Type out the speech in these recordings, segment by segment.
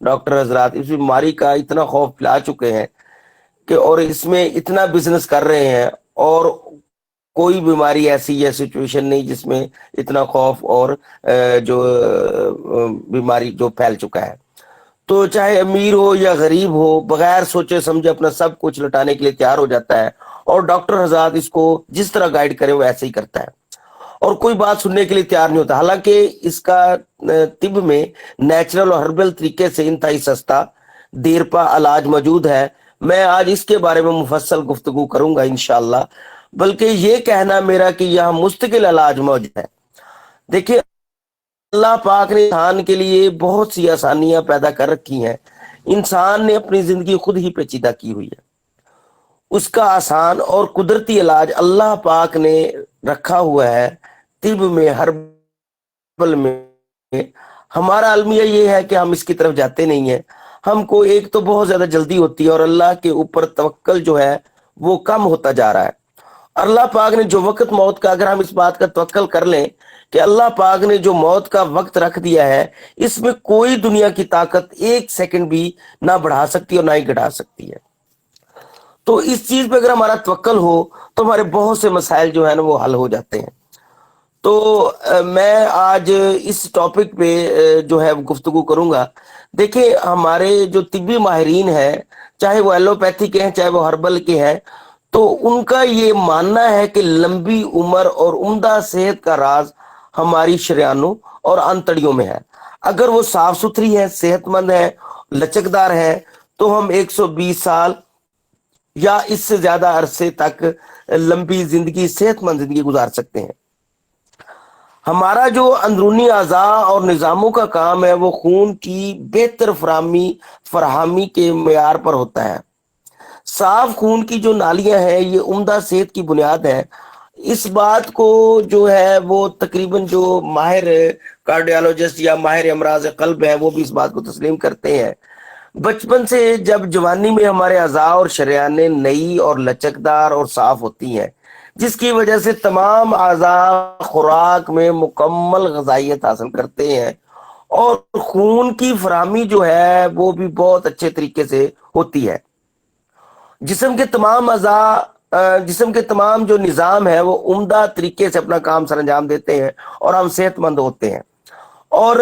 Doctor حضرات اس بیماری کا اتنا خوف پلا چکے ہیں کہ اور اس میں اتنا بزنس کر رہے ہیں، اور کوئی بیماری ایسی یا سچویشن نہیں جس میں اتنا خوف اور جو بیماری جو پھیل چکا ہے۔ تو چاہے امیر ہو یا غریب ہو، بغیر سوچے سمجھے اپنا سب کچھ لٹانے کے لیے تیار ہو جاتا ہے، اور ڈاکٹر حضرات اس کو جس طرح گائیڈ کرے وہ ایسے ہی کرتا ہے، اور کوئی بات سننے کے لیے تیار نہیں ہوتا۔ حالانکہ اس کا طب میں نیچرل اور ہربل طریقے سے انتہائی سستا دیرپا علاج موجود ہے۔ میں آج اس کے بارے میں مفصل گفتگو کروں گا انشاءاللہ، بلکہ یہ کہنا میرا کہ یہاں مستقل علاج موجود ہے۔ دیکھیے، اللہ پاک نے انسان کے لیے بہت سی آسانیاں پیدا کر رکھی ہیں۔ انسان نے اپنی زندگی خود ہی پیچیدہ کی ہوئی ہے، اس کا آسان اور قدرتی علاج اللہ پاک نے رکھا ہوا ہے طب میں، ہربل میں۔ ہمارا المیہ یہ ہے کہ ہم اس کی طرف جاتے نہیں ہیں۔ ہم کو ایک تو بہت زیادہ جلدی ہوتی ہے، اور اللہ کے اوپر توکل جو ہے وہ کم ہوتا جا رہا ہے۔ اللہ پاک نے جو وقت موت کا، اگر ہم اس بات کا توکل کر لیں کہ اللہ پاک نے جو موت کا وقت رکھ دیا ہے، اس میں کوئی دنیا کی طاقت ایک سیکنڈ بھی نہ بڑھا سکتی اور نہ ہی گھٹا سکتی ہے۔ تو اس چیز پہ اگر ہمارا توکل ہو تو ہمارے بہت سے مسائل جو ہیں نا وہ حل ہو جاتے ہیں۔ تو میں آج اس ٹاپک پہ جو ہے گفتگو کروں گا۔ دیکھیں، ہمارے جو طبی ماہرین ہیں، چاہے وہ ایلوپیتھی کے ہیں چاہے وہ ہربل کے ہیں، تو ان کا یہ ماننا ہے کہ لمبی عمر اور عمدہ صحت کا راز ہماری شریانوں اور انتڑیوں میں ہے۔ اگر وہ صاف ستھری ہے، صحت مند ہے، لچکدار ہے، تو ہم 120 سال یا اس سے زیادہ عرصے تک لمبی زندگی، صحت مند زندگی گزار سکتے ہیں۔ ہمارا جو اندرونی اعضاء اور نظاموں کا کام ہے وہ خون کی بہتر فراہمی کے معیار پر ہوتا ہے۔ صاف خون کی جو نالیاں ہیں یہ عمدہ صحت کی بنیاد ہے۔ اس بات کو جو ہے وہ تقریباً جو ماہر کارڈیالوجسٹ یا ماہر امراض قلب ہیں وہ بھی اس بات کو تسلیم کرتے ہیں۔ بچپن سے جب جوانی میں ہمارے اعضاء اور شریانیں نئی اور لچکدار اور صاف ہوتی ہیں، جس کی وجہ سے تمام اعضاء خوراک میں مکمل غذائیت حاصل کرتے ہیں، اور خون کی فراہمی جو ہے وہ بھی بہت اچھے طریقے سے ہوتی ہے۔ جسم کے تمام اعضاء، جسم کے تمام جو نظام ہے وہ عمدہ طریقے سے اپنا کام سر انجام دیتے ہیں، اور ہم صحت مند ہوتے ہیں، اور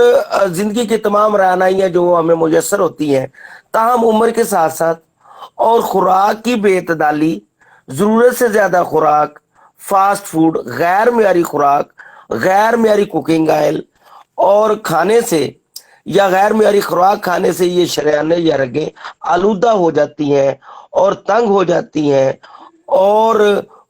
زندگی کی تمام رعنائیاں جو ہمیں میسر ہوتی ہیں۔ تاہم عمر کے ساتھ ساتھ اور خوراک کی بے اعتدالی، ضرورت سے زیادہ خوراک، فاسٹ فوڈ، غیر معیاری خوراک، غیر معیاری کوکنگ آئل اور کھانے سے یا غیر معیاری خوراک کھانے سے یہ شریانیں یا رگیں آلودہ ہو جاتی ہیں اور تنگ ہو جاتی ہیں، اور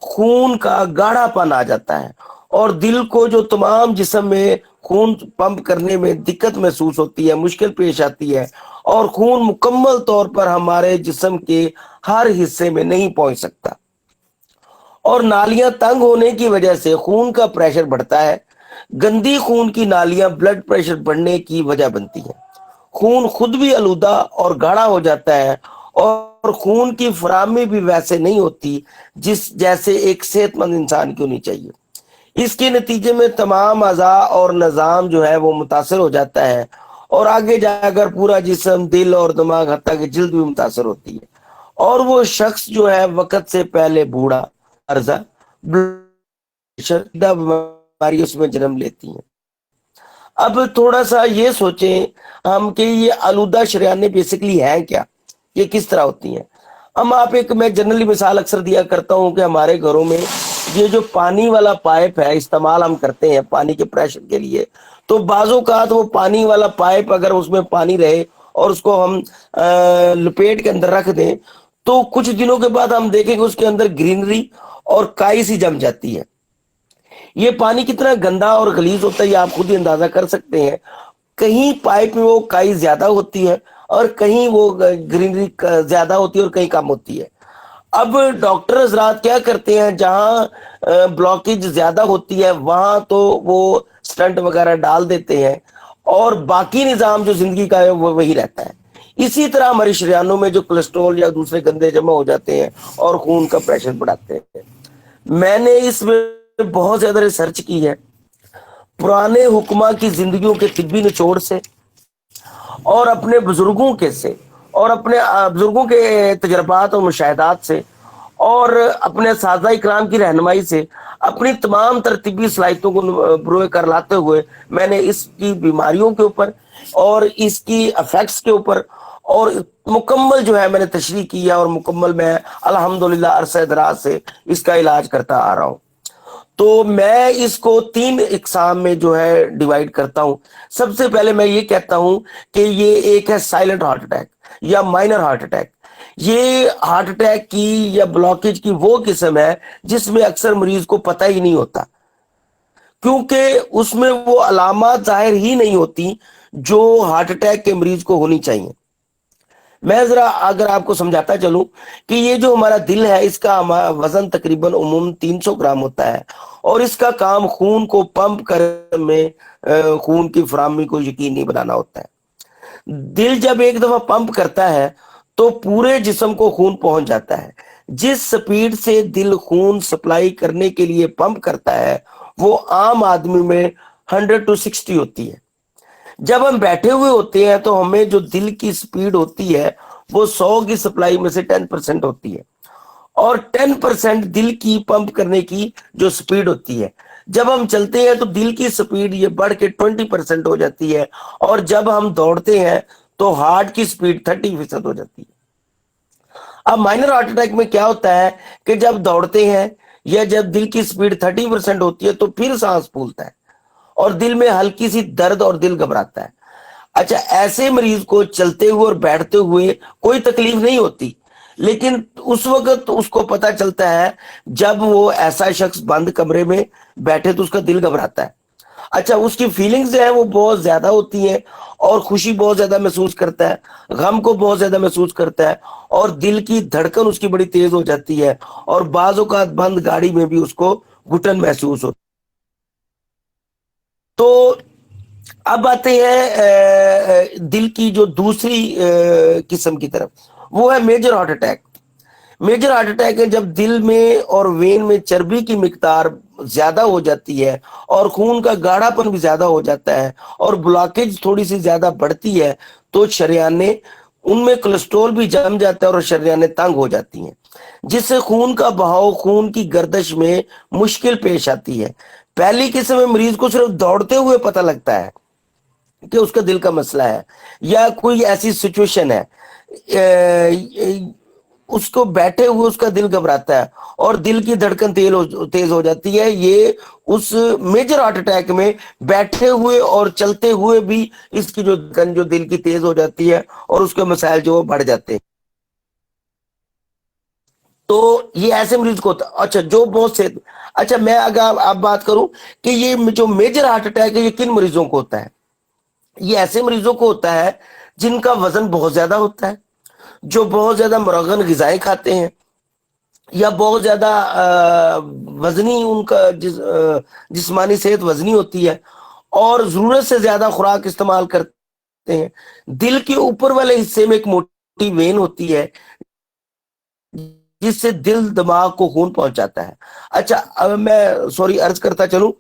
خون کا گاڑھا پن آ جاتا ہے، اور دل کو جو تمام جسم میں خون پمپ کرنے میں دقت محسوس ہوتی ہے، مشکل پیش آتی ہے، اور خون مکمل طور پر ہمارے جسم کے ہر حصے میں نہیں پہنچ سکتا، اور نالیاں تنگ ہونے کی وجہ سے خون کا پریشر بڑھتا ہے۔ گندی خون کی نالیاں بلڈ پریشر بڑھنے کی وجہ بنتی ہیں۔ خون خود بھی آلودہ اور گاڑھا ہو جاتا ہے، اور خون کی فراہمی بھی ویسے نہیں ہوتی جیسے ایک صحت مند انسان کی ہونی چاہیے۔ اس کے نتیجے میں تمام اعضاء اور نظام جو ہے وہ متاثر ہو جاتا ہے، اور آگے جا کر پورا جسم، دل اور دماغ، حتیٰ کہ جلد بھی متاثر ہوتی ہے، اور وہ شخص جو ہے وقت سے پہلے بوڑھا، عرضہ، بیماری اس میں جنم لیتی ہیں۔ اب تھوڑا سا یہ سوچیں ہم کہ یہ آلودہ شریانیں بیسکلی ہیں کیا، یہ کس طرح ہوتی ہیں۔ ہم آپ ایک، میں جنرلی مثال اکثر دیا کرتا ہوں کہ ہمارے گھروں میں یہ جو پانی والا پائپ ہے استعمال ہم کرتے ہیں پانی کے پریشر کے لیے، تو بعض اوقات وہ پانی والا پائپ اگر اس میں پانی رہے اور اس کو ہم لپیٹ کے اندر رکھ دیں، تو کچھ دنوں کے بعد ہم دیکھیں کہ اس کے اندر گرینری اور کائی سی جم جاتی ہے۔ یہ پانی کتنا گندا اور غلیظ ہوتا ہے یہ آپ خود ہی اندازہ کر سکتے ہیں۔ کہیں پائپ میں وہ کائی زیادہ ہوتی ہے، اور کہیں وہ گرینری زیادہ ہوتی ہے، اور کہیں کم ہوتی ہے۔ اب ڈاکٹر حضرات کیا کرتے ہیں، جہاں بلاکیج زیادہ ہوتی ہے وہاں تو وہ سٹنٹ وغیرہ ڈال دیتے ہیں، اور باقی نظام جو زندگی کا ہے وہ وہی رہتا ہے۔ اسی طرح ہماری شریانوں میں جو کولیسٹرول یا دوسرے گندے جمع ہو جاتے ہیں اور خون کا پریشر بڑھاتے ہیں۔ میں نے اس میں بہت زیادہ ریسرچ کی ہے، پرانے حکما کی زندگیوں کے طبی نچوڑ سے اور اپنے بزرگوں کے سے، اور اپنے بزرگوں کے تجربات اور مشاہدات سے، اور اپنے اساتذہ اکرام کی رہنمائی سے، اپنی تمام ترتیبی صلاحیتوں کو بروئے کر لاتے ہوئے، میں نے اس کی بیماریوں کے اوپر اور اس کی افیکٹس کے اوپر اور مکمل جو ہے میں نے تشریح کی ہے، اور مکمل میں الحمدللہ عرصہ دراز سے اس کا علاج کرتا آ رہا ہوں۔ تو میں اس کو 3 اقسام میں جو ہے ڈیوائیڈ کرتا ہوں۔ سب سے پہلے میں یہ کہتا ہوں کہ یہ ایک ہے سائلنٹ ہارٹ اٹیک یا مائنر ہارٹ اٹیک۔ یہ ہارٹ اٹیک کی یا بلاکیج کی وہ قسم ہے جس میں اکثر مریض کو پتہ ہی نہیں ہوتا، کیونکہ اس میں وہ علامات ظاہر ہی نہیں ہوتی جو ہارٹ اٹیک کے مریض کو ہونی چاہیے۔ میں ذرا اگر آپ کو سمجھاتا چلوں کہ یہ جو ہمارا دل ہے، اس کا وزن تقریباً عموماً 300 گرام ہوتا ہے، اور اس کا کام خون کو پمپ کرنے میں خون کی فراہمی کو یقینی بنانا ہوتا ہے۔ دل جب ایک دفعہ پمپ کرتا ہے تو پورے جسم کو خون پہنچ جاتا ہے۔ جس سپیڈ سے دل خون سپلائی کرنے کے لیے پمپ کرتا ہے وہ عام آدمی میں 100 to 60 ہوتی ہے۔ جب ہم بیٹھے ہوئے ہوتے ہیں تو ہمیں جو دل کی سپیڈ ہوتی ہے وہ 100 کی سپلائی میں سے 10% ہوتی ہے، اور 10% دل کی پمپ کرنے کی جو سپیڈ ہوتی ہے۔ جب ہم چلتے ہیں تو دل کی سپیڈ یہ بڑھ کے 20% ہو جاتی ہے، اور جب ہم دوڑتے ہیں تو ہارٹ کی سپیڈ 30% ہو جاتی ہے۔ اب مائنر ہارٹ اٹیک میں کیا ہوتا ہے کہ جب دوڑتے ہیں یا جب دل کی سپیڈ 30% ہوتی ہے تو پھر سانس پھولتا ہے، اور دل میں ہلکی سی درد اور دل گھبراتا ہے۔ اچھا، ایسے مریض کو چلتے ہوئے اور بیٹھتے ہوئے کوئی تکلیف نہیں ہوتی، لیکن اس وقت اس کو پتا چلتا ہے جب وہ ایسا شخص بند کمرے میں بیٹھے تو اس کا دل گھبراتا ہے۔ اچھا، اس کی فیلنگز جو ہیں وہ بہت زیادہ ہوتی ہیں، اور خوشی بہت زیادہ محسوس کرتا ہے، غم کو بہت زیادہ محسوس کرتا ہے، اور دل کی دھڑکن اس کی بڑی تیز ہو جاتی ہے، اور بعض اوقات بند گاڑی میں بھی اس کو گھٹن محسوس ہوتا ہے۔ تو اب آتے ہیں دل کی جو دوسری قسم کی طرف، وہ ہے major heart attack. Major heart attack ہے جب دل میں اور وین میں چربی کی مقدار زیادہ ہو جاتی ہے، اور خون کا گاڑھا پن بھی زیادہ ہو جاتا ہے، اور بلاکیج تھوڑی سی زیادہ بڑھتی ہے، تو شریانیں ان میں کولیسٹرول بھی جم جاتا ہے اور شریانیں تنگ ہو جاتی ہیں، جس سے خون کا بہاؤ، خون کی گردش میں مشکل پیش آتی ہے۔ پہلی قسم میں مریض کو صرف دوڑتے ہوئے پتہ لگتا ہے کہ اس کا دل کا مسئلہ ہے، یا کوئی ایسی سچویشن ہے، اس کو بیٹھے ہوئے اس کا دل گھبراتا ہے اور دل کی دھڑکن تیز ہو جاتی ہے۔ یہ اس میجر ہارٹ اٹیک میں بیٹھے ہوئے اور چلتے ہوئے بھی اس کی جو دھڑکن جو دل کی تیز ہو جاتی ہے، اور اس کے مسائل جو بڑھ جاتے ہیں۔ تو یہ ایسے مریض کو ہوتا ہے۔ اچھا، جو بہت سے، اچھا میں اگر آپ بات کروں کہ یہ جو میجر ہارٹ اٹیک ہے یہ کن مریضوں کو ہوتا ہے، یہ ایسے مریضوں کو ہوتا ہے جن کا وزن بہت زیادہ ہوتا ہے، جو بہت زیادہ مرغن غذائیں کھاتے ہیں، یا بہت زیادہ وزنی ان کا جسمانی صحت وزنی ہوتی ہے، اور ضرورت سے زیادہ خوراک استعمال کرتے ہیں۔ دل کے اوپر والے حصے میں ایک موٹی وین ہوتی ہے جس سے دل دماغ کو خون پہنچاتا ہے۔ اچھا، اب میں سوری عرض کرتا چلوں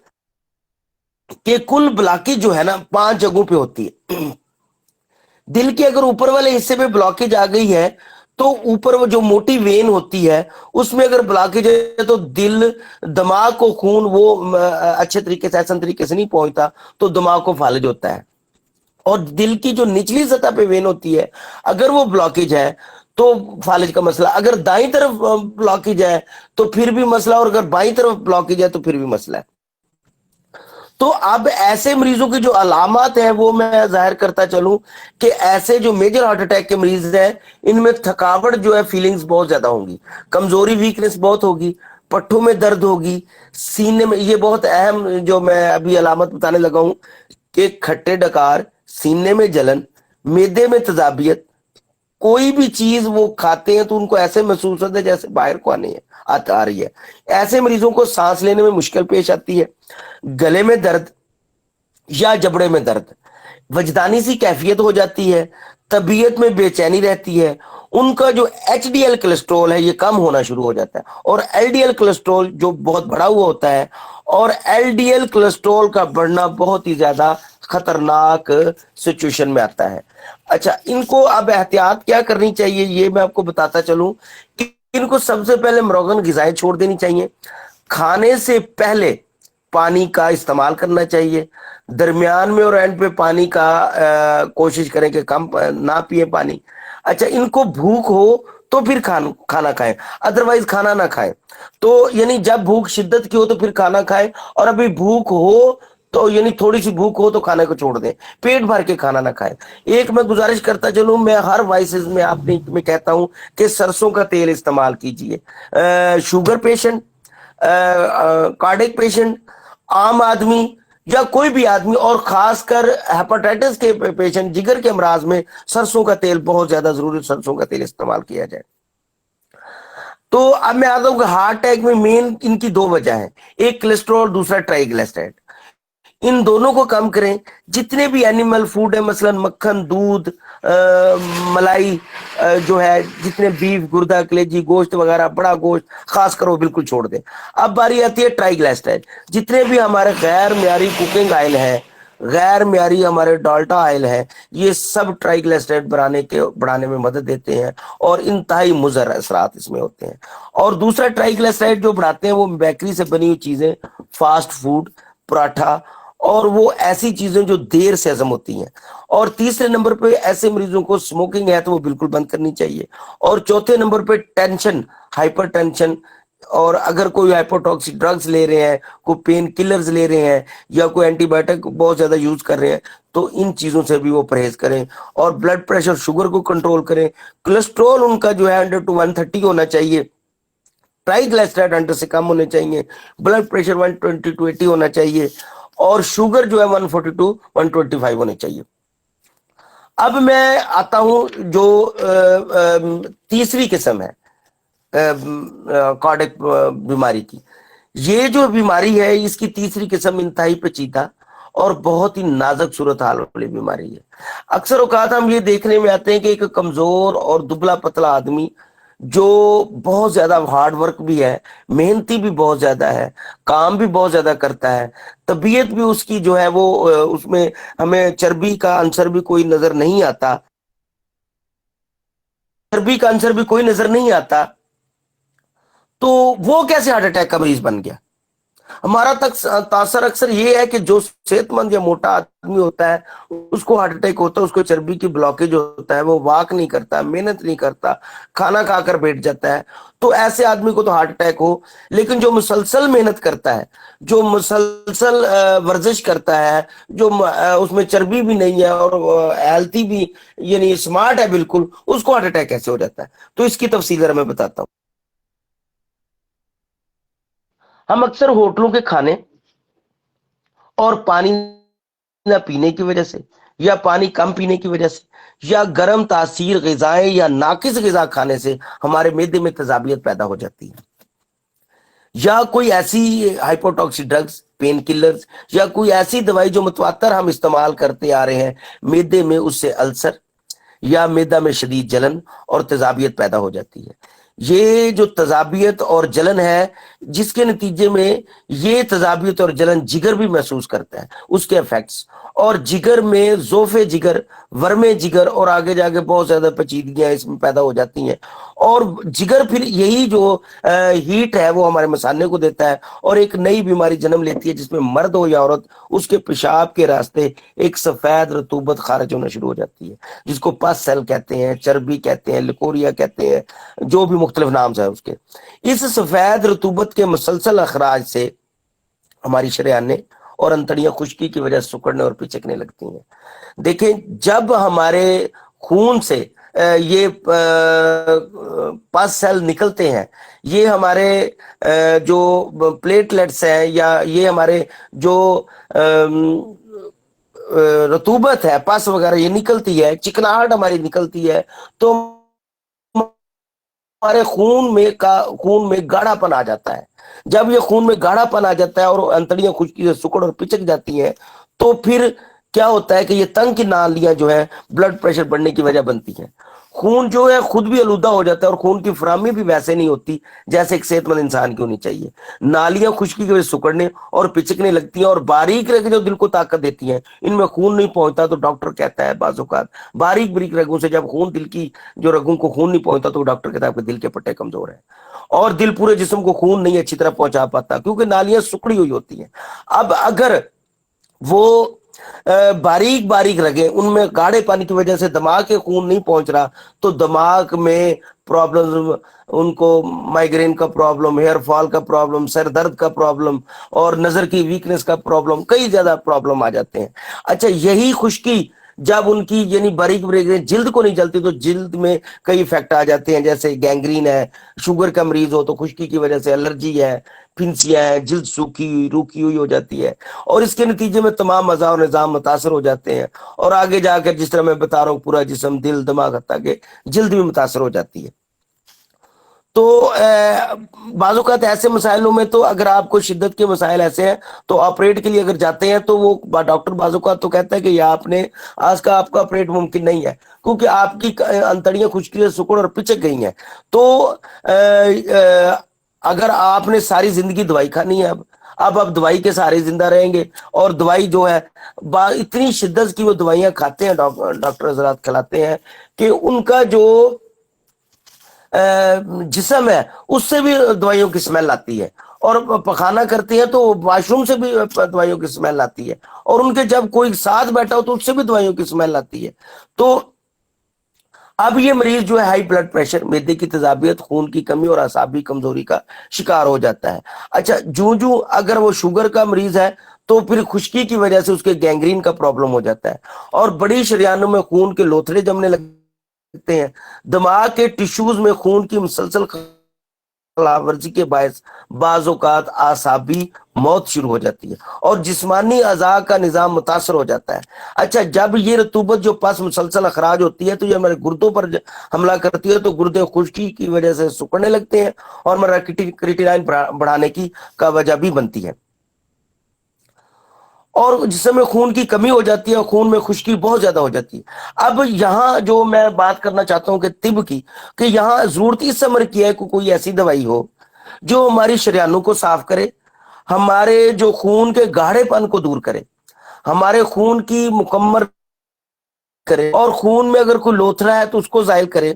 کہ کل بلاکیج جو ہے نا 5 جگہوں پہ ہوتی ہے۔ دل کے اگر اوپر والے حصے پہ بلاکیج آ گئی ہے تو اوپر وہ جو موٹی وین ہوتی ہے اس میں اگر بلاکیج ہے تو دل دماغ کو خون وہ اچھے طریقے سے، احسن طریقے سے نہیں پہنچتا، تو دماغ کو فالج ہوتا ہے۔ اور دل کی جو نچلی سطح پہ وین ہوتی ہے اگر وہ بلاکیج ہے تو فالج کا مسئلہ، اگر دائیں طرف بلاکیج ہے تو پھر بھی مسئلہ، اور اگر بائیں طرف بلاکیج ہے تو پھر بھی مسئلہ ہے۔ تو اب ایسے مریضوں کی جو علامات ہیں وہ میں ظاہر کرتا چلوں کہ ایسے جو میجر ہارٹ اٹیک کے مریض ہیں ان میں تھکاوٹ جو ہے، فیلنگز بہت زیادہ ہوں گی، کمزوری، ویکنس بہت ہوگی، پٹھوں میں درد ہوگی، سینے میں، یہ بہت اہم جو میں ابھی علامت بتانے لگا ہوں کہ کھٹے ڈکار، سینے میں جلن، میدے میں تذابیت، کوئی بھی چیز وہ کھاتے ہیں تو ان کو ایسے محسوس ہوتا ہے جیسے باہر کو آنی ہے، آ رہی ہے۔ ایسے مریضوں کو سانس لینے میں مشکل پیش آتی ہے، گلے میں درد یا جبڑے میں درد، وجدانی سی کیفیت ہو جاتی ہے، طبیعت میں بے چینی رہتی ہے، ان کا جو ایچ ڈی ایل کولیسٹرول ہے یہ کم ہونا شروع ہو جاتا ہے، اور ایل ڈی ایل کولیسٹرول جو بہت بڑا ہوا ہوتا ہے، اور ایل ڈی ایل کولیسٹرول کا بڑھنا بہت ہی زیادہ خطرناک سچویشن میں آتا ہے۔ اچھا، ان کو اب احتیاط کیا کرنی چاہیے یہ میں آپ کو بتاتا چلوں کہ ان کو سب سے پہلے مروغن غذائیں چھوڑ دینی چاہیے، کھانے سے پہلے پانی کا استعمال کرنا چاہیے، درمیان میں اور اینڈ پہ پانی کا کوشش کریں کہ کم نہ پیے پانی۔ اچھا، ان کو بھوک ہو تو پھر کھانا کھائیں، ادروائز کھانا نہ کھائیں۔ تو یعنی جب بھوک شدت کی ہو تو پھر کھانا کھائیں، اور ابھی بھوک ہو تو یعنی تھوڑی سی بھوک ہو تو کھانے کو چھوڑ دیں، پیٹ بھر کے کھانا نہ کھائیں۔ ایک میں گزارش کرتا چلوں، میں ہر وائسز میں آپ میں کہتا ہوں کہ سرسوں کا تیل استعمال کیجئے۔ شوگر پیشنٹ، کارڈک پیشنٹ، عام آدمی یا کوئی بھی آدمی، اور خاص کر ہیپاٹائٹس کے پیشنٹ، جگر کے امراض میں سرسوں کا تیل بہت زیادہ ضروری، سرسوں کا تیل استعمال کیا جائے۔ تو اب میں آتا ہوں کہ ہارٹ اٹیک میں مین ان کی دو وجہ ہیں، ایک کولیسٹرول، دوسرا ٹرائی گلسرائڈ۔ ان دونوں کو کم کریں۔ جتنے بھی اینیمل فوڈ ہے، مثلا مکھن، دودھ، ملائی جو ہے، جتنے بیف، گردہ، کلیجی، گوشت وغیرہ، بڑا گوشت خاص کر وہ بالکل چھوڑ دیں۔ اب باری آتی ہے ٹرائی گلسرائڈ۔ جتنے بھی ہمارے غیر معیاری کوکنگ آئل ہے، غیر معیاری ہمارے ڈالٹا آئل ہے، یہ سب ٹرائی گلسرائڈ بڑھانے میں مدد دیتے ہیں، اور انتہائی مضر اثرات اس میں ہوتے ہیں۔ اور دوسرا ٹرائی گلسرائڈ جو بڑھاتے ہیں وہ بیکری سے بنی ہوئی چیزیں، فاسٹ فوڈ، پراٹھا، اور وہ ایسی چیزیں جو دیر سے ہضم ہوتی ہیں۔ اور تیسرے نمبر پہ ایسے مریضوں کو اسموکنگ ہے تو وہ بالکل بند کرنی چاہیے۔ اور چوتھے نمبر پہ ٹینشن، ہائپر ٹینشن، اور اگر کوئی ہائپوٹاکسک ڈرگز لے رہے ہیں، کوئی پین کلرز لے رہے ہیں، یا کوئی اینٹی بایوٹک بہت زیادہ یوز کر رہے ہیں، تو ان چیزوں سے بھی وہ پرہیز کریں، اور بلڈ پریشر، شوگر کو کنٹرول کریں۔ کولیسٹرول ان کا جو ہے 100 to 130 ہونا چاہیے، ٹرائی گلسرائڈ 100 سے کم ہونے چاہیے، بلڈ پریشر 120 to 80 ہونا چاہیے، اور شوگر جو ہے 140 to 125 ہونے چاہیے۔ اب میں آتا ہوں جو تیسری قسم ہے کارڈک بیماری کی۔ یہ جو بیماری ہے، اس کی تیسری قسم انتہائی پیچیدہ اور بہت ہی نازک صورتحال والی بیماری ہے۔ اکثر اوقات ہم یہ دیکھنے میں آتے ہیں کہ ایک کمزور اور دبلا پتلا آدمی جو بہت زیادہ ہارڈ ورک بھی ہے، محنتی بھی بہت زیادہ ہے، کام بھی بہت زیادہ کرتا ہے، طبیعت بھی اس کی جو ہے وہ اس میں ہمیں چربی کا عنصر بھی کوئی نظر نہیں آتا، چربی کا عنصر بھی کوئی نظر نہیں آتا، تو وہ کیسے ہارٹ اٹیک کا مریض بن گیا؟ ہمارا تاثر اکثر یہ ہے کہ جو صحت مند یا موٹا آدمی ہوتا ہے اس کو ہارٹ اٹیک ہوتا ہے، اس کو چربی کی بلاکیج ہوتا ہے، وہ واک نہیں کرتا، محنت نہیں کرتا، کھانا کھا کر بیٹھ جاتا ہے، تو ایسے آدمی کو تو ہارٹ اٹیک ہو۔ لیکن جو مسلسل محنت کرتا ہے، جو مسلسل ورزش کرتا ہے، جو اس میں چربی بھی نہیں ہے اور ہیلتھی بھی، یعنی اسمارٹ ہے بالکل، اس کو ہارٹ اٹیک کیسے ہو جاتا ہے؟ تو اس کی تفصیل ذرا میں بتاتا ہوں۔ ہم اکثر ہوٹلوں کے کھانے اور پانی نہ پینے کی وجہ سے، یا پانی کم پینے کی وجہ سے، یا گرم تاثیر غذائیں یا ناقص غذا کھانے سے ہمارے معدے میں تذابیت پیدا ہو جاتی ہے، یا کوئی ایسی ہائپوٹاکسک ڈرگز، پین کلرز، یا کوئی ایسی دوائی جو متواتر ہم استعمال کرتے آ رہے ہیں، معدے میں اس سے السر یا معدہ میں شدید جلن اور تذابیت پیدا ہو جاتی ہے۔ یہ جو تذابیت اور جلن ہے، جس کے نتیجے میں یہ تذابیت اور جلن جگر بھی محسوس کرتا ہے، اس کے ایفیکٹس، اور جگر میں ضعف جگر، ورم جگر، اور آگے جا کے بہت زیادہ پیچیدگیاں اس میں پیدا ہو جاتی ہیں، اور جگر پھر یہی جو ہیٹ ہے وہ ہمارے مثانے کو دیتا ہے، اور ایک نئی بیماری جنم لیتی ہے جس میں مرد ہو یا عورت، اس کے پیشاب کے راستے ایک سفید رطوبت خارج ہونا شروع ہو جاتی ہے، جس کو پس سیل کہتے ہیں، چربی کہتے ہیں، لکوریا کہتے ہیں، جو بھی مختلف نام ہیں اس کے۔ اس سفید رطوبت کے مسلسل اخراج سے ہماری شریانیں اور انتڑیاں خشکی کی وجہ سے سکڑنے اور پچکنے لگتی ہیں۔ دیکھیں، جب ہمارے خون سے یہ پس سیل نکلتے ہیں، یہ ہمارے جو پلیٹلیٹس ہیں، یا یہ ہمارے جو رطوبت ہے، پس وغیرہ یہ نکلتی ہے، چکناہٹ ہماری نکلتی ہے، تو ہمارے خون میں گاڑھا پن آ جاتا ہے۔ جب یہ خون میں گاڑھا پن آ جاتا ہے اور انتڑیاں خشکی سے سکڑ اور پچک جاتی ہیں، تو پھر کیا ہوتا ہے کہ یہ تنگ کی نالیاں جو ہیں بلڈ پریشر بڑھنے کی وجہ بنتی ہیں۔ خون جو ہے خود بھی آلودہ ہو جاتا ہے اور خون کی فراہمی بھی ویسے نہیں ہوتی جیسے ایک صحت مند انسان کی ہونی چاہیے. نالیاں خشکی کی وجہ سے سکڑنے اور پچکنے لگتی ہیں, اور باریک رگیں جو دل کو طاقت دیتی ہیں ان میں خون نہیں پہنچتا تو ڈاکٹر کہتا ہے بعض اوقات باریک باریک رگوں سے جب خون دل کی جو رگوں کو خون نہیں پہنچتا تو ڈاکٹر کہتا ہے آپ کے دل کے پٹے کمزور ہیں, اور دل پورے جسم کو خون نہیں اچھی طرح پہنچا پاتا کیونکہ نالیاں سکڑی ہوئی ہوتی ہیں. اب اگر وہ باریک باریک رگیں ان میں گاڑے پانی کی وجہ سے دماغ کے خون نہیں پہنچ رہا تو دماغ میں پرابلم, ان کو مائیگرین کا پرابلم, ہیئر فال کا پرابلم, سر درد کا پرابلم اور نظر کی ویکنس کا پرابلم, کئی زیادہ پرابلم آ جاتے ہیں. اچھا یہی خشکی جب ان کی یعنی باریک باریک جلد کو نہیں جلتی تو جلد میں کئی افیکٹ آ جاتے ہیں, جیسے گینگرین ہے, شوگر کا مریض ہو تو خشکی کی وجہ سے الرجی ہے, پھنسیاں ہیں, جلد سوکھی روکھی ہوئی ہو جاتی ہے, اور اس کے نتیجے میں تمام اعضاء اور نظام متاثر ہو جاتے ہیں, اور آگے جا کر جس طرح میں بتا رہا ہوں پورا جسم, دل, دماغ حتیٰ کہ جلد بھی متاثر ہو جاتی ہے. تو بعض اوقات ایسے مسائلوں میں تو اگر آپ کو شدت کے مسائل ایسے ہیں تو آپریٹ کے لیے اگر جاتے ہیں تو وہ ڈاکٹر بعض اوقات تو کہتا ہے کہ یہ آپ نے آج کا آپ کا آپریٹ ممکن نہیں ہے کیونکہ آپ کی انتڑیاں خشکی سے سکڑ اور پچک گئی ہیں. تو اگر آپ نے ساری زندگی دوائی کھانی ہے, اب آپ دوائی کے سہارے زندہ رہیں گے, اور دوائی جو ہے اتنی شدت کی وہ دوائیاں کھاتے ہیں, ڈاکٹر حضرات کھلاتے ہیں کہ ان کا جو جسم ہے اس سے بھی دوائیوں کی سمیل آتی ہے, اور پخانہ کرتے ہیں تو واش روم سے بھی دوائیوں کی سمیل آتی ہے, اور ان کے جب کوئی ساتھ بیٹھا ہو تو اس سے بھی دوائیوں کی سمیل آتی ہے. تو اب یہ مریض جو ہے ہائی بلڈ پریشر, معدے کی تیزابیت, خون کی کمی اور اعصابی کمزوری کا شکار ہو جاتا ہے. اچھا جو اگر وہ شوگر کا مریض ہے تو پھر خشکی کی وجہ سے اس کے گینگرین کا پرابلم ہو جاتا ہے, اور بڑی شریانوں میں خون کے لوتھڑے جمنے لگتے ہیں. دماغ کے ٹشوز میں خون کی مسلسل خلاف ورزی کے باعث بعض اوقات اعصابی موت شروع ہو جاتی ہے, اور جسمانی اعضاء کا نظام متاثر ہو جاتا ہے. اچھا جب یہ رطوبت جو پس مسلسل اخراج ہوتی ہے تو یہ ہمارے گردوں پر حملہ کرتی ہے, تو گردے خشکی کی وجہ سے سکڑنے لگتے ہیں اور ہمارا کریٹینائن بڑھانے کی کا وجہ بھی بنتی ہے, اور جسم میں خون کی کمی ہو جاتی ہے, اور خون میں خشکی بہت زیادہ ہو جاتی ہے. اب یہاں جو میں بات کرنا چاہتا ہوں کہ طب کی, کہ یہاں ضرورت اس عمر کی ہے کہ کوئی ایسی دوائی ہو جو ہماری شریانوں کو صاف کرے, ہمارے جو خون کے گاڑھے پن کو دور کرے, ہمارے خون کی مکمل کرے, اور خون میں اگر کوئی لوتھڑا ہے تو اس کو زائل کرے,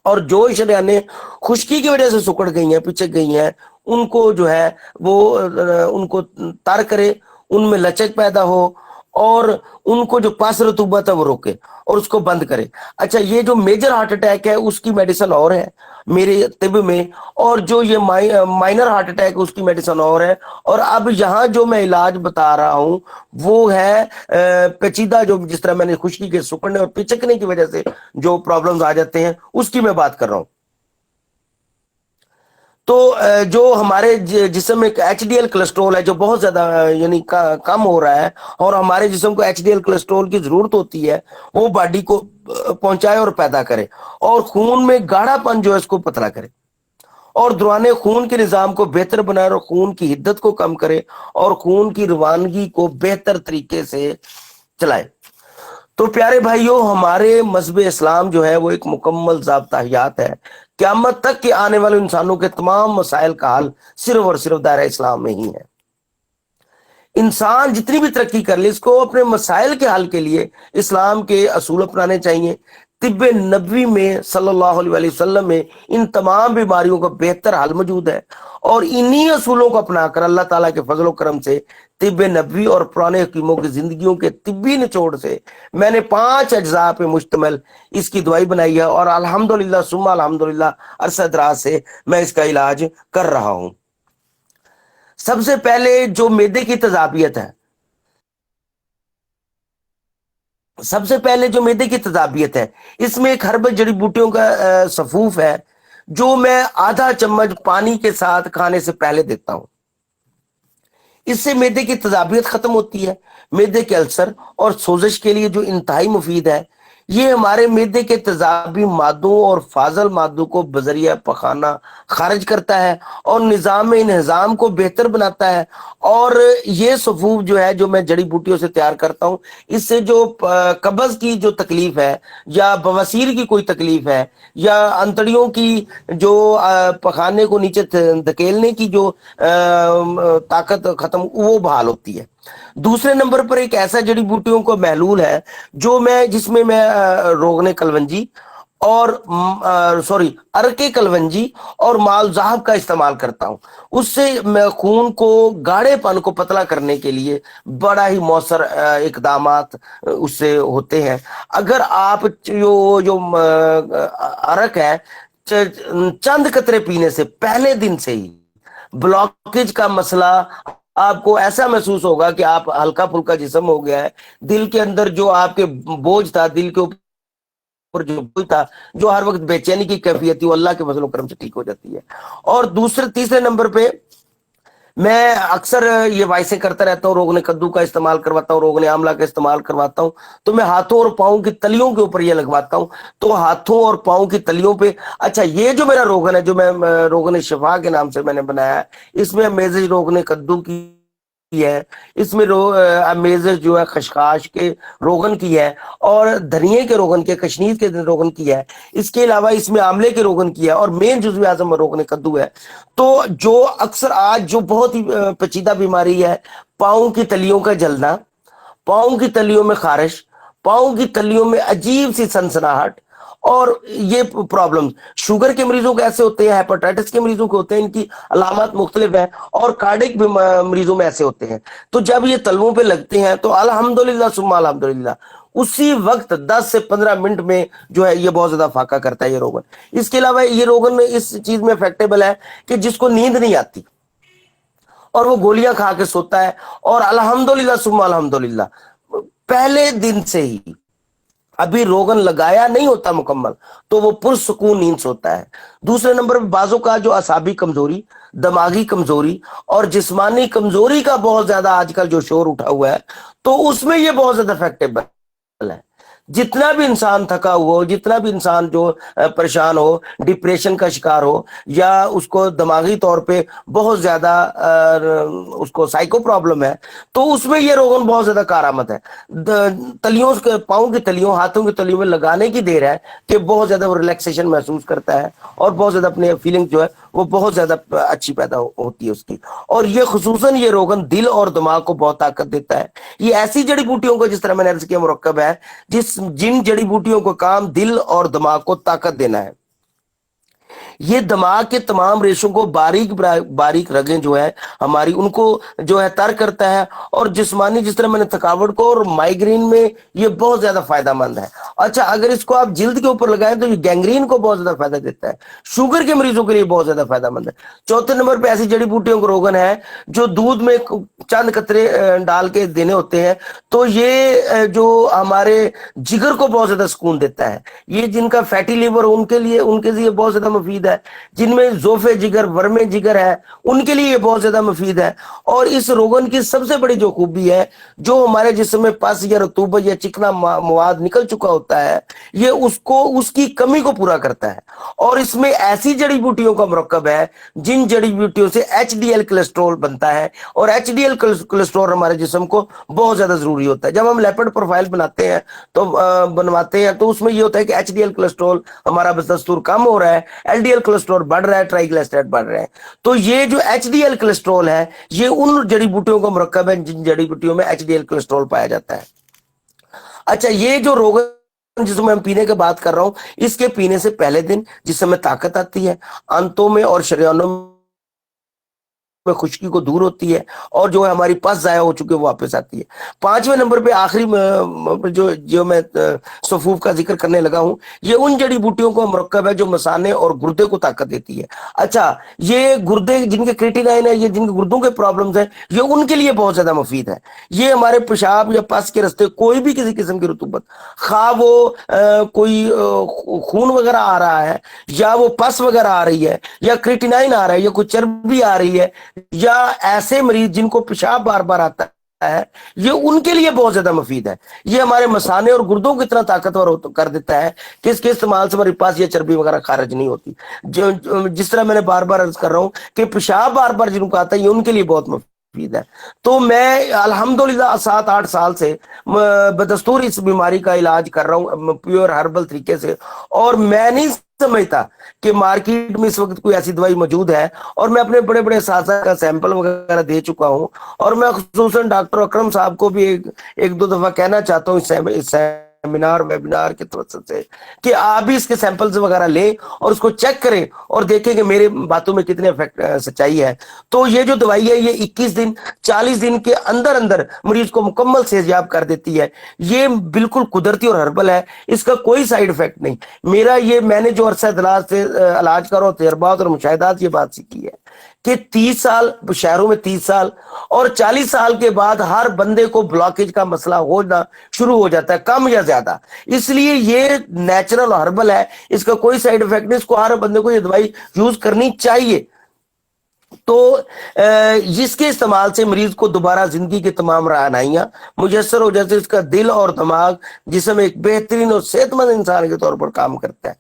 اور جو شریانیں خشکی کی وجہ سے سکڑ گئی ہیں, پچک گئی ہیں, ان کو جو ہے وہ ان کو تر کرے, ان میں لچک پیدا ہو, اور ان کو جو پاس رطوبت ہے وہ روکے اور اس کو بند کرے. اچھا یہ جو میجر ہارٹ اٹیک ہے اس کی میڈیسن اور ہے میرے طب میں, اور جو یہ مائنر ہارٹ اٹیک اس کی میڈیسن اور ہے. اور اب یہاں جو میں علاج بتا رہا ہوں وہ ہے پیچیدہ, جو جس طرح میں نے خشکی کے سکڑنے اور پچکنے کی وجہ سے جو پرابلمز آ جاتے ہیں اس کی میں بات کر رہا ہوں. تو جو ہمارے جسم میں ایچ ڈی ایل کولیسٹرول ہے جو بہت زیادہ یعنی کم ہو رہا ہے, اور ہمارے جسم کو ایچ ڈی ایل کولیسٹرول کی ضرورت ہوتی ہے وہ باڈی کو پہنچائے اور پیدا کرے, اور خون میں گاڑھا پن جو ہے اس کو پتلا کرے, اور دوران خون کے نظام کو بہتر بنائے, اور خون کی حدت کو کم کرے, اور خون کی روانگی کو بہتر طریقے سے چلائے. تو پیارے بھائیوں, ہمارے مذہب اسلام جو ہے وہ ایک مکمل ضابطہ حیات ہے. قیامت تک کے آنے والے انسانوں کے تمام مسائل کا حل صرف اور صرف دائرہ اسلام میں ہی ہے. انسان جتنی بھی ترقی کر لے اس کو اپنے مسائل کے حل کے لیے اسلام کے اصول اپنانے چاہیے. طب نبوی میں صلی اللہ علیہ وسلم میں ان تمام بیماریوں کا بہتر حل موجود ہے, اور انہی اصولوں کو اپنا کر اللہ تعالیٰ کے فضل و کرم سے طب نبوی اور پرانے حکیموں کی زندگیوں کے طبی نچوڑ سے میں نے 5 اجزاء پہ مشتمل اس کی دوائی بنائی ہے, اور الحمدللہ ثم الحمدللہ عرصہ دراز سے میں اس کا علاج کر رہا ہوں. سب سے پہلے جو معدے کی تیزابیت ہے, سب سے پہلے جو معدے کی تیزابیت ہے اس میں ایک ہربل جڑی بوٹیوں کا صفوف ہے جو میں آدھا چمچ پانی کے ساتھ کھانے سے پہلے دیتا ہوں. اس سے معدے کی تیزابیت ختم ہوتی ہے. معدے کے السر اور سوزش کے لیے جو انتہائی مفید ہے. یہ ہمارے معدے کے تیزابی مادوں اور فاضل مادوں کو بذریعہ پخانہ خارج کرتا ہے اور نظام انہضام کو بہتر بناتا ہے. اور یہ سفوف جو ہے جو میں جڑی بوٹیوں سے تیار کرتا ہوں، اس سے جو قبض کی جو تکلیف ہے یا بواسیر کی کوئی تکلیف ہے یا انتڑیوں کی جو پخانے کو نیچے دھکیلنے کی جو طاقت ختم، وہ بحال ہوتی ہے. دوسرے نمبر پر ایک ایسا جڑی بوٹیوں کو محلول ہے جو میں جس میں میں روغن کلونجی اور سوری ارکے کلونجی اور مال زاہب کا استعمال کرتا ہوں. اس سے میں خون کو گاڑے پن کو پتلا کرنے کے لیے بڑا ہی مؤثر اقدامات اس سے ہوتے ہیں. اگر آپ جو ارک ہے چند قطرے پینے سے پہلے دن سے ہی بلاکیج کا مسئلہ آپ کو ایسا محسوس ہوگا کہ آپ ہلکا پھلکا جسم ہو گیا ہے. دل کے اندر جو آپ کے بوجھ تھا، دل کے اوپر جو بوجھ تھا، جو ہر وقت بے چینی کی کیفیت تھی، وہ اللہ کے فضل و کرم سے ٹھیک ہو جاتی ہے. اور تیسرے نمبر پہ میں اکثر یہ وائسے کرتا رہتا ہوں، روغن کدو کا استعمال کرواتا ہوں، روغن آملہ کا استعمال کرواتا ہوں. تو میں ہاتھوں اور پاؤں کی تلیوں کے اوپر یہ لگواتا ہوں. تو ہاتھوں اور پاؤں کی تلیوں پہ اچھا یہ جو میرا روغن ہے جو میں روغن شفا کے نام سے میں نے بنایا ہے، اس میں میزج روغن کدو کی ہے، اس میں میزج جو ہے خشخاش کے روغن کی ہے، اور دھنیے کے روغن کے، کشنیز کے روغن کی ہے. اس کے علاوہ اس میں آملے کے روغن کی ہے، اور مین جزو اعظم روغن کدو ہے. تو جو اکثر آج جو بہت ہی پیچیدہ بیماری ہے، پاؤں کی تلیوں کا جلنا، پاؤں کی تلیوں میں خارش، پاؤں کی تلیوں میں عجیب سی سنسناہٹ، اور یہ پرابلم شوگر کے مریضوں کے ایسے ہوتے ہیں، ہیپاٹائٹس کے مریضوں کے ہوتے ہیں، ان کی علامات مختلف ہیں، اور کارڈک مریضوں میں ایسے ہوتے ہیں. تو جب یہ تلووں پہ لگتے ہیں تو الحمدللہ ثم الحمدللہ اسی وقت 10 سے 15 منٹ میں جو ہے یہ بہت زیادہ فاقہ کرتا ہے یہ روغن. اس کے علاوہ یہ روغن اس چیز میں افیکٹیبل ہے کہ جس کو نیند نہیں آتی اور وہ گولیاں کھا کے سوتا ہے، اور الحمدللہ ثم الحمدللہ پہلے دن سے ہی ابھی روغن لگایا نہیں ہوتا مکمل تو وہ پرسکون نیند سوتا ہے. دوسرے نمبر پر بازوں کا جو اعصابی کمزوری، دماغی کمزوری اور جسمانی کمزوری کا بہت زیادہ آج کل جو شور اٹھا ہوا ہے، تو اس میں یہ بہت زیادہ افیکٹیبل ہے. جتنا بھی انسان تھکا ہوا ہو، جتنا بھی انسان جو پریشان ہو، ڈپریشن کا شکار ہو، یا اس کو دماغی طور پہ بہت زیادہ اس کو سائیکو پرابلم ہے، تو اس میں یہ روغن بہت زیادہ کارآمد ہے. تلیوں کے، پاؤں کی تلیوں، ہاتھوں کی تلیوں میں لگانے کی دیر ہے کہ بہت زیادہ وہ ریلیکسیشن محسوس کرتا ہے، اور بہت زیادہ اپنے فیلنگ جو ہے وہ بہت زیادہ اچھی پیدا ہوتی ہے اس کی. اور یہ خصوصاً یہ روغن دل اور دماغ کو بہت طاقت دیتا ہے. یہ ایسی جڑی بوٹیوں کو، جس طرح میں نے عرض کیا، مرکب ہے جن جڑی بوٹیوں کو کام دل اور دماغ کو طاقت دینا ہے. یہ دماغ کے تمام ریشوں کو باریک باریک رگیں جو ہے ہماری، ان کو جو ہے تر کرتا ہے، اور جسمانی، جس طرح میں نے تھکاوٹ کو اور مائگرین میں یہ بہت زیادہ فائدہ مند ہے. اچھا اگر اس کو آپ جلد کے اوپر لگائیں تو یہ گینگرین کو بہت زیادہ فائدہ دیتا ہے، شوگر کے مریضوں کے لیے بہت زیادہ فائدہ مند ہے. چوتھے نمبر پہ ایسی جڑی بوٹیوں کو روغن ہے جو دودھ میں چند قطرے ڈال کے دینے ہوتے ہیں. تو یہ جو ہمارے جگر کو بہت زیادہ سکون دیتا ہے. یہ جن کا فیٹی لیور ان کے لیے بہت زیادہ مفید ہے. جن میں ذوف جگر، ورم جگر ہے، ان کے لیے یہ بہت زیادہ مفید ہے. اور اس روغن کی سب سے بڑی جو خوبی ہے، جو ہمارے جسم میں پس یا رطوبت یا چکنا مواد نکل چکا ہوتا ہے، یہ اس کی کمی کو پورا کرتا ہے. اور اس میں ایسی جڑی بوٹیوں کا مرکب ہے جن جڑی بوٹیوں سے ایچ ڈی ایل کولیسٹرول بنتا ہے، اور ایچ ڈی ایل کولیسٹرول ہمارے جسم کو بہت زیادہ ضروری ہوتا ہے. جب ہم لیپڈ پروفائل بنواتے ہیں تو اس میں یہ ہوتا ہے کہ ایچ ڈی ایل کولیسٹرول ہمارا بدستور کم ہو رہا ہے، ایل ڈی ایل کولیسٹرول بڑھ رہا ہے، ٹرائیگلیسیرائڈ بڑھ رہے ہیں. تو یہ جو ایچ ڈی ایل کولیسٹرول ہے، یہ ان جڑی بوٹیوں کا مرکب ہے جن جڑی بوٹیوں میں ایچ ڈی ایل کولیسٹرول پایا جاتا ہے. اچھا یہ جو روغن جس میں پینے کی بات کر رہا ہوں، اس کے پینے سے پہلے دن جس میں طاقت آتی ہے، انتوں میں اور شریانوں میں خشکی کو دور ہوتی ہے، اور جو ہے ہماری پس ضائع ہو چکی وہ واپس آتی ہے. پانچویں نمبر پہ آخری جو میں صفوف کا ذکر کرنے لگا ہوں، یہ ان جڑی بوٹیوں کو مرکب ہے جو مثانے اور گردے کو طاقت دیتی ہے. اچھا یہ گردے جن کے کریٹینائن ہے، یہ جن کے گردوں کے پرابلمز ہیں، یہ ان کے لیے بہت زیادہ مفید ہے. یہ ہمارے پیشاب یا پس کے رستے کوئی بھی کسی قسم کی رطوبت، خواہ وہ کوئی خون وغیرہ آ رہا ہے، یا وہ پس وغیرہ آ رہی ہے، یا کریٹینائن آ رہا ہے، یا کوئی چربی آ رہی ہے، یا ایسے مریض جن کو پیشاب بار بار آتا ہے یہ ان کے لیے بہت زیادہ مفید ہے. یہ ہمارے مثانے اور گردوں کو اتنا طاقتور کر دیتا ہے کہ اس کے استعمال سے ہمارے پاس یہ چربی وغیرہ خارج نہیں ہوتی. جس طرح میں نے بار بار عرض کر رہا ہوں کہ پیشاب بار بار جن کو آتا ہے یہ ان کے لیے بہت مفید ہے. تو میں الحمدللہ 7-8 سال سے بدستور اس بیماری کا علاج کر رہا ہوں پیور ہربل طریقے سے, اور میں نہیں سمجھتا کہ مارکیٹ میں اس وقت کوئی ایسی دوائی موجود ہے. اور میں اپنے بڑے بڑے اساتذہ کا سیمپل وغیرہ دے چکا ہوں, اور میں خصوصاً ڈاکٹر اکرم صاحب کو بھی ایک دو دفعہ کہنا چاہتا ہوں اس سیمینار ویبینار کے توسط سے کہ آپ بھی اس کے سیمپلز وغیرہ لیں اور اس کو چیک کریں اور دیکھیں کہ میرے باتوں میں کتنے سچائی ہے. تو یہ جو دوائی ہے یہ 21 دن 40 دن کے اندر اندر مریض کو مکمل صحتیاب کر دیتی ہے. یہ بالکل قدرتی اور ہربل ہے, اس کا کوئی سائیڈ افیکٹ نہیں. میرا یہ میں نے جو عرصہ دراز سے علاج کرو تجربات اور مشاہدات یہ بات سیکھی ہے کہ 30 سال شہروں میں 30 سال اور 40 سال کے بعد ہر بندے کو بلاکیج کا مسئلہ ہونا شروع ہو جاتا ہے کم یا زیادہ. اس لیے یہ نیچرل ہربل ہے, اس کا کوئی سائیڈ افیکٹ نہیں, اس کو ہر بندے کو یہ دوائی یوز کرنی چاہیے. تو اس کے استعمال سے مریض کو دوبارہ زندگی کی تمام رہنمائیاں میسر ہو جاتی, اس کا دل اور دماغ جسم ایک بہترین اور صحت مند انسان کے طور پر کام کرتا ہے.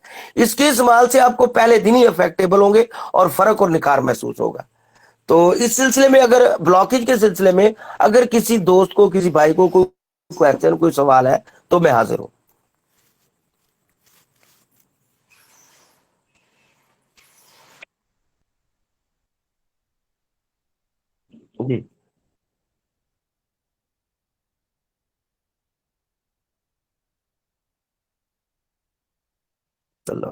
اس کے استعمال سے آپ کو پہلے دن ہی افیکٹیبل ہوں گے اور فرق اور نکھار محسوس ہوگا. تو اس سلسلے میں اگر بلاکیج کے سلسلے میں اگر کسی دوست کو کسی بھائی کو کوئی کوشچن کوئی سوال ہے تو میں حاضر ہوں. جی اللہ